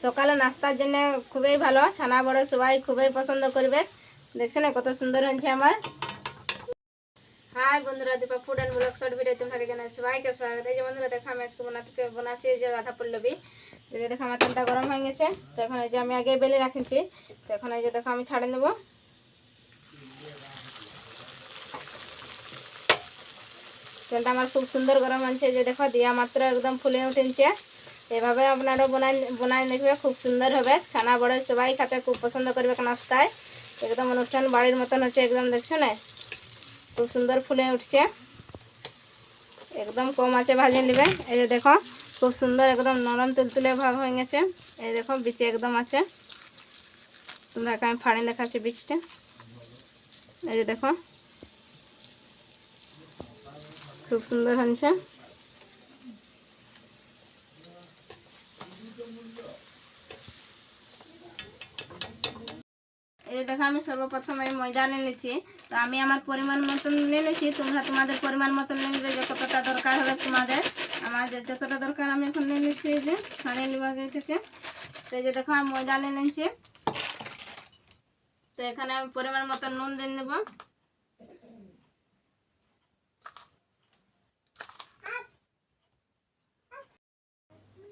সকালে নাস্তার জন্য খুবই ভালো, ছানা বড় সবাই খুবই পছন্দ করবে। দেখছেন কত সুন্দর হয়েছে আমার। হাই বন্ধুরা, Deepa food and blog short video তোমাকে জানাই সবাইকে স্বাগত। এই যে বন্ধুরা দেখো আমি আজকে বানাচ্ছি এই যে রাধা পল্লবী। এই যে দেখো আমার তেলটা গরম হয়ে গেছে, তো এখন এই যে আমি আগে বেলে রাখছি, তো এখন এই যে দেখো আমি ছাড়ে নেব। তেলটা আমার খুব সুন্দর গরম হয়েছে, যে দেখো দিয়া মাত্র একদম ফুলে উঠেছে। এভাবে আপনারাও বানাই দেখবে, খুব সুন্দর হবে। ছানা বড় সবাই খেতে খুব পছন্দ করবে নাস্তায়, একদম অনুষ্ঠান বাড়ির মতন হচ্ছে একদম। দেখছো না খুব সুন্দর ফুলে উঠছে, একদম কম আছে ভাজে নেবে। এই যে দেখো খুব সুন্দর একদম নরম তুলতুলে ভাব হয়ে গেছে। এই দেখো বিচে একদম আছে, তোমরা আমি ফাড়ে দেখাচ্ছি বীজটা। এই যে দেখো খুব সুন্দর হচ্ছে। এই দেখো আমি সর্বপ্রথম এই ময়দা নিয়ে নিচ্ছি, তো আমি আমার পরিমাণ মতন নিয়ে নিচ্ছি, তোমরা তোমাদের পরিমাণ মতন নিয়ে নেবে, যে কতটা দরকার হবে তোমাদের। আমার যতটা দরকার আমি এখন নিয়ে নিচ্ছি। এই যে ছাড়িয়ে নেবো এটাকে। তো এই যে দেখো আমি ময়দা নিয়ে নিচ্ছি, তো এখানে আমি পরিমাণ মতন নুন দিয়ে নেব।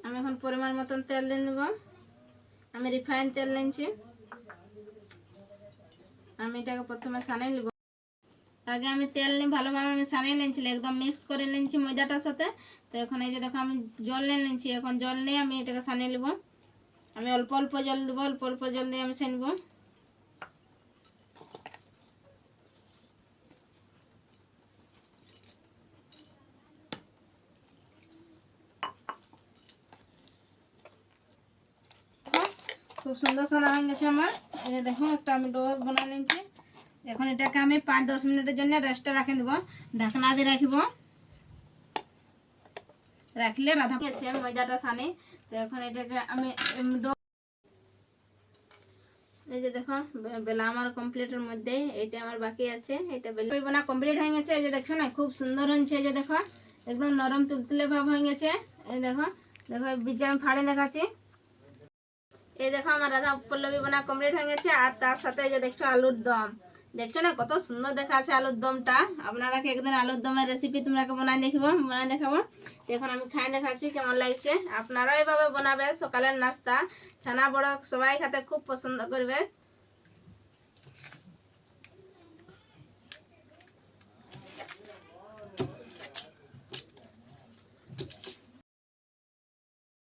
আমি এখন পরিমাণ মতন তেল দিয়ে নেব। আমি রিফাইন তেল নিচ্ছি, আমি এটাকে প্রথমে সানিয়ে নেব। আগে আমি তেল নিয়ে ভালোভাবে আমি সানিয়ে নিয়েছিলাম, একদম মিক্স করে নিয়েছি ময়দাটার সাথে। তো এখন এই যে দেখো আমি জল নিয়ে নিয়েছি, এখন জল নিয়ে আমি এটাকে সানিয়ে নেব। আমি অল্প অল্প জল দেবো, অল্প অল্প জল দিয়ে আমি সানবো। খুব সুন্দর সানা হয়ে গেছে আমার। এই যে দেখো একটা আমি ডো বানিয়ে নিয়েছি। এখন এটাকে আমি 5-10 মিনিটের জন্য রেস্টে রাখে দেবো, ঢাকনা দিয়ে রাখবো। রাখলে রাধা গেছে ময়দাটা সানি। তো এখন এটাকে আমি ডো, এই যে দেখো বেলা আমার কমপ্লিটের মধ্যে, এইটা আমার বাকি আছে। এটা বেলা কমপ্লিট হয়ে গেছে। এই যে দেখছো না খুব সুন্দর হয়েছে। এই যে দেখো একদম নরম তুলতুলে ভাব হয়ে গেছে। এই দেখো দেখো বীজে আমি ফাড়ে দেখাচ্ছি। এই দেখো আমার রাধা পল্লবী বানা কমপ্লিট হয়ে গেছে। আর তার সাথে এই যে দেখছো আলুর দম, দেখছো না কত সুন্দর দেখা আছে আলুর দমটা। আপনারা একদিন আলুর দমের রেসিপি তোমরাকে বানাই দেখাবো। এখন আমি খাই দেখাচ্ছি কেমন লাগছে। আপনারাও এভাবে বানাবে সকালের নাস্তা, ছানা বড় সবাই খেতে খুব পছন্দ করবে।